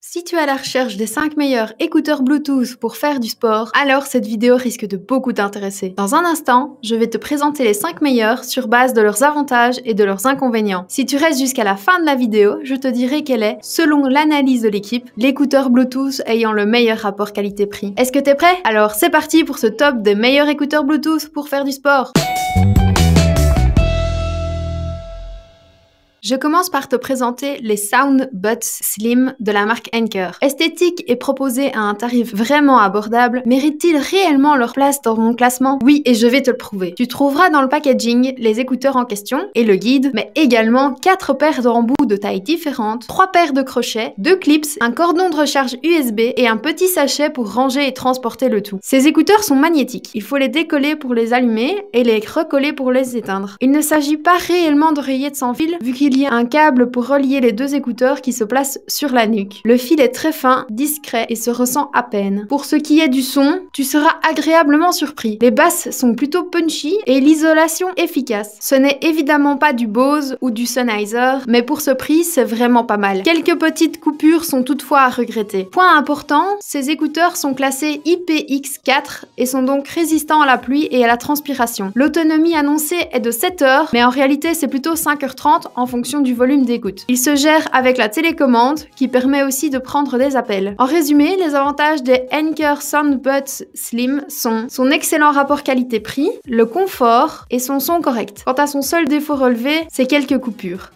Si tu es à la recherche des 5 meilleurs écouteurs Bluetooth pour faire du sport, alors cette vidéo risque de beaucoup t'intéresser. Dans un instant, je vais te présenter les 5 meilleurs sur base de leurs avantages et de leurs inconvénients. Si tu restes jusqu'à la fin de la vidéo, je te dirai quel est, selon l'analyse de l'équipe, l'écouteur Bluetooth ayant le meilleur rapport qualité-prix. Est-ce que t'es prêt? Alors c'est parti pour ce top des meilleurs écouteurs Bluetooth pour faire du sport. Je commence par te présenter les SoundBuds Slim de la marque Anker. Esthétiques et proposés à un tarif vraiment abordable, méritent-ils réellement leur place dans mon classement? Oui, et je vais te le prouver. Tu trouveras dans le packaging les écouteurs en question et le guide, mais également 4 paires d'embouts de tailles différentes, 3 paires de crochets, 2 clips, un cordon de recharge USB et un petit sachet pour ranger et transporter le tout. Ces écouteurs sont magnétiques. Il faut les décoller pour les allumer et les recoller pour les éteindre. Il ne s'agit pas réellement d'oreillettes sans fil, vu qu'il y a un câble pour relier les deux écouteurs qui se place sur la nuque. Le fil est très fin, discret et se ressent à peine. Pour ce qui est du son, tu seras agréablement surpris. Les basses sont plutôt punchy et l'isolation efficace. Ce n'est évidemment pas du Bose ou du Sennheiser, mais pour ce prix, c'est vraiment pas mal. Quelques petites coupures sont toutefois à regretter. Point important, ces écouteurs sont classés IPX4 et sont donc résistants à la pluie et à la transpiration. L'autonomie annoncée est de 7 heures, mais en réalité c'est plutôt 5h30 en fonction du volume d'écoute. Il se gère avec la télécommande qui permet aussi de prendre des appels. En résumé, les avantages des Anker SoundBuds Slim sont son excellent rapport qualité-prix, le confort et son son correct. Quant à son seul défaut relevé, c'est quelques coupures.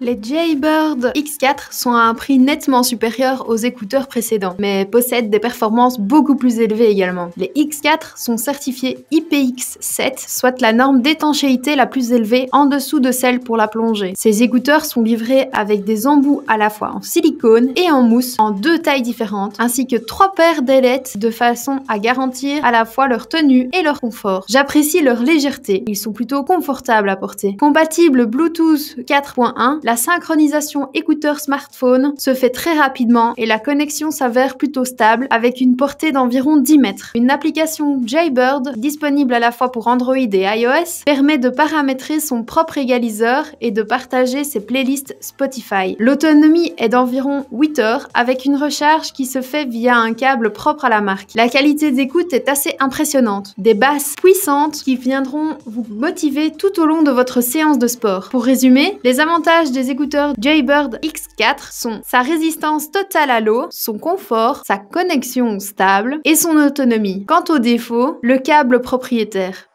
Les Jaybird X4 sont à un prix nettement supérieur aux écouteurs précédents, mais possèdent des performances beaucoup plus élevées également. Les X4 sont certifiés IPX7, soit la norme d'étanchéité la plus élevée en dessous de celle pour la plongée. Ces écouteurs sont livrés avec des embouts à la fois en silicone et en mousse en 2 tailles différentes, ainsi que 3 paires d'ailettes de façon à garantir à la fois leur tenue et leur confort. J'apprécie leur légèreté, ils sont plutôt confortables à porter. Compatible Bluetooth 4.1, la synchronisation écouteurs-smartphone se fait très rapidement et la connexion s'avère plutôt stable avec une portée d'environ 10 mètres. Une application Jaybird, disponible à la fois pour Android et iOS, permet de paramétrer son propre égaliseur et de partager ses playlists Spotify. L'autonomie est d'environ 8 heures avec une recharge qui se fait via un câble propre à la marque. La qualité d'écoute est assez impressionnante. Des basses puissantes qui viendront vous motiver tout au long de votre séance de sport. Pour résumer, les avantages des écouteurs Jaybird X4 sont sa résistance totale à l'eau, son confort, sa connexion stable et son autonomie. Quant aux défauts, le câble propriétaire.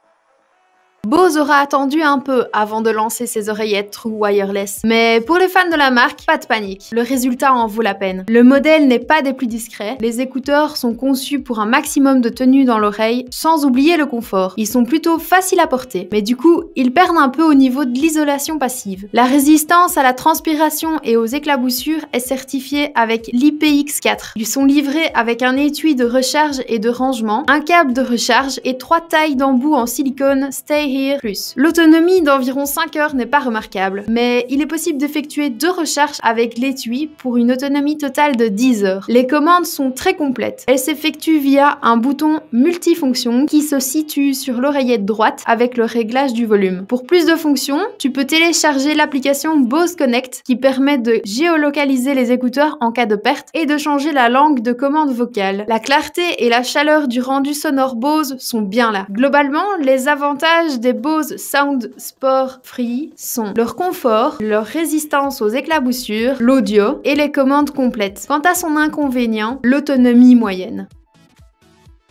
Bose aura attendu un peu avant de lancer ses oreillettes True Wireless, mais pour les fans de la marque, pas de panique, le résultat en vaut la peine. Le modèle n'est pas des plus discrets, les écouteurs sont conçus pour un maximum de tenue dans l'oreille, sans oublier le confort. Ils sont plutôt faciles à porter, mais du coup, ils perdent un peu au niveau de l'isolation passive. La résistance à la transpiration et aux éclaboussures est certifiée avec l'IPX4. Ils sont livrés avec un étui de recharge et de rangement, un câble de recharge et 3 tailles d'embouts en silicone Stay Here Plus. L'autonomie d'environ 5 heures n'est pas remarquable, mais il est possible d'effectuer 2 recharges avec l'étui pour une autonomie totale de 10 heures. Les commandes sont très complètes. Elles s'effectuent via un bouton multifonction qui se situe sur l'oreillette droite avec le réglage du volume. Pour plus de fonctions, tu peux télécharger l'application Bose Connect qui permet de géolocaliser les écouteurs en cas de perte et de changer la langue de commande vocale. La clarté et la chaleur du rendu sonore Bose sont bien là. Globalement, les avantages des Bose Sound Sport Free sont leur confort, leur résistance aux éclaboussures, l'audio et les commandes complètes. Quant à son inconvénient, l'autonomie moyenne.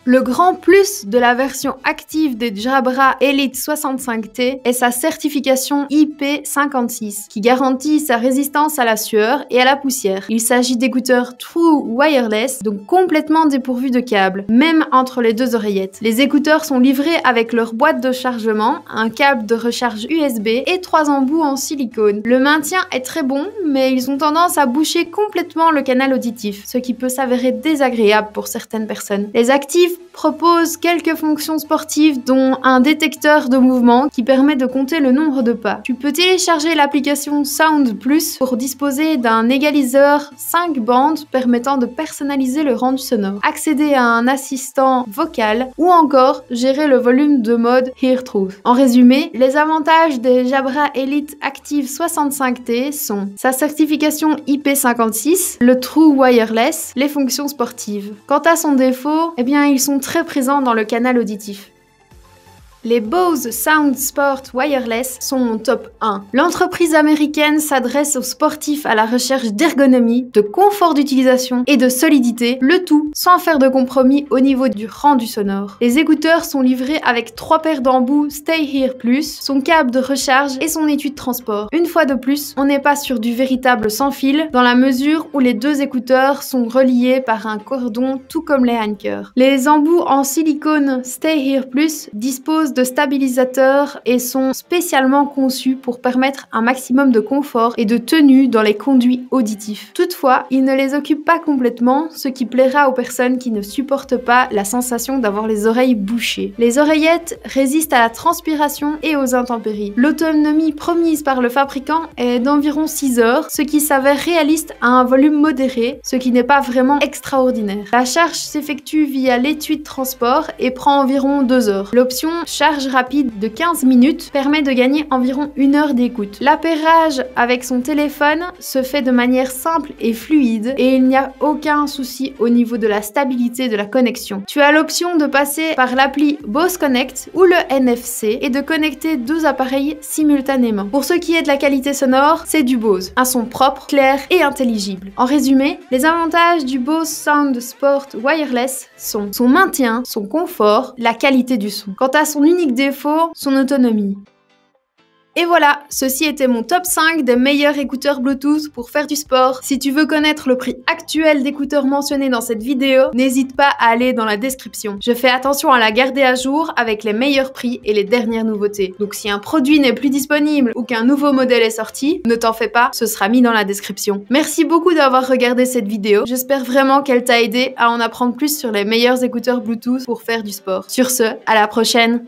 Le grand plus de la version active des Jabra Elite 65T est sa certification IP56 qui garantit sa résistance à la sueur et à la poussière. Il s'agit d'écouteurs True Wireless, donc complètement dépourvus de câble, même entre les 2 oreillettes. Les écouteurs sont livrés avec leur boîte de chargement, un câble de recharge USB et 3 embouts en silicone. Le maintien est très bon, mais ils ont tendance à boucher complètement le canal auditif, ce qui peut s'avérer désagréable pour certaines personnes. Les actifs propose quelques fonctions sportives dont un détecteur de mouvement qui permet de compter le nombre de pas. Tu peux télécharger l'application Sound Plus pour disposer d'un égaliseur 5 bandes permettant de personnaliser le rendu sonore, accéder à un assistant vocal ou encore gérer le volume de mode Hear Truth. En résumé, les avantages des Jabra Elite Active 65T sont sa certification IP56, le True Wireless, les fonctions sportives. Quant à son défaut, eh bien ils sont très présents dans le canal auditif. Les Bose Sound Sport Wireless sont mon top 1. L'entreprise américaine s'adresse aux sportifs à la recherche d'ergonomie, de confort d'utilisation et de solidité, le tout sans faire de compromis au niveau du rendu sonore. Les écouteurs sont livrés avec 3 paires d'embouts Stay Here Plus, son câble de recharge et son étui de transport. Une fois de plus, on n'est pas sur du véritable sans fil, dans la mesure où les deux écouteurs sont reliés par un cordon tout comme les Anker. Les embouts en silicone Stay Here Plus disposent de stabilisateurs et sont spécialement conçus pour permettre un maximum de confort et de tenue dans les conduits auditifs. Toutefois, ils ne les occupent pas complètement, ce qui plaira aux personnes qui ne supportent pas la sensation d'avoir les oreilles bouchées. Les oreillettes résistent à la transpiration et aux intempéries. L'autonomie promise par le fabricant est d'environ 6 heures, ce qui s'avère réaliste à un volume modéré, ce qui n'est pas vraiment extraordinaire. La charge s'effectue via l'étui de transport et prend environ 2 heures. L'option charge rapide de 15 minutes permet de gagner environ 1 heure d'écoute. L'appairage avec son téléphone se fait de manière simple et fluide et il n'y a aucun souci au niveau de la stabilité de la connexion. Tu as l'option de passer par l'appli Bose Connect ou le NFC et de connecter 2 appareils simultanément. Pour ce qui est de la qualité sonore, c'est du Bose. Un son propre, clair et intelligible. En résumé, les avantages du Bose Sound Sport Wireless sont son maintien, son confort, la qualité du son. Quant à son unique défaut, son autonomie. Et voilà, ceci était mon top 5 des meilleurs écouteurs Bluetooth pour faire du sport. Si tu veux connaître le prix actuel d'écouteurs mentionnés dans cette vidéo, n'hésite pas à aller dans la description. Je fais attention à la garder à jour avec les meilleurs prix et les dernières nouveautés. Donc si un produit n'est plus disponible ou qu'un nouveau modèle est sorti, ne t'en fais pas, ce sera mis dans la description. Merci beaucoup d'avoir regardé cette vidéo. J'espère vraiment qu'elle t'a aidé à en apprendre plus sur les meilleurs écouteurs Bluetooth pour faire du sport. Sur ce, à la prochaine!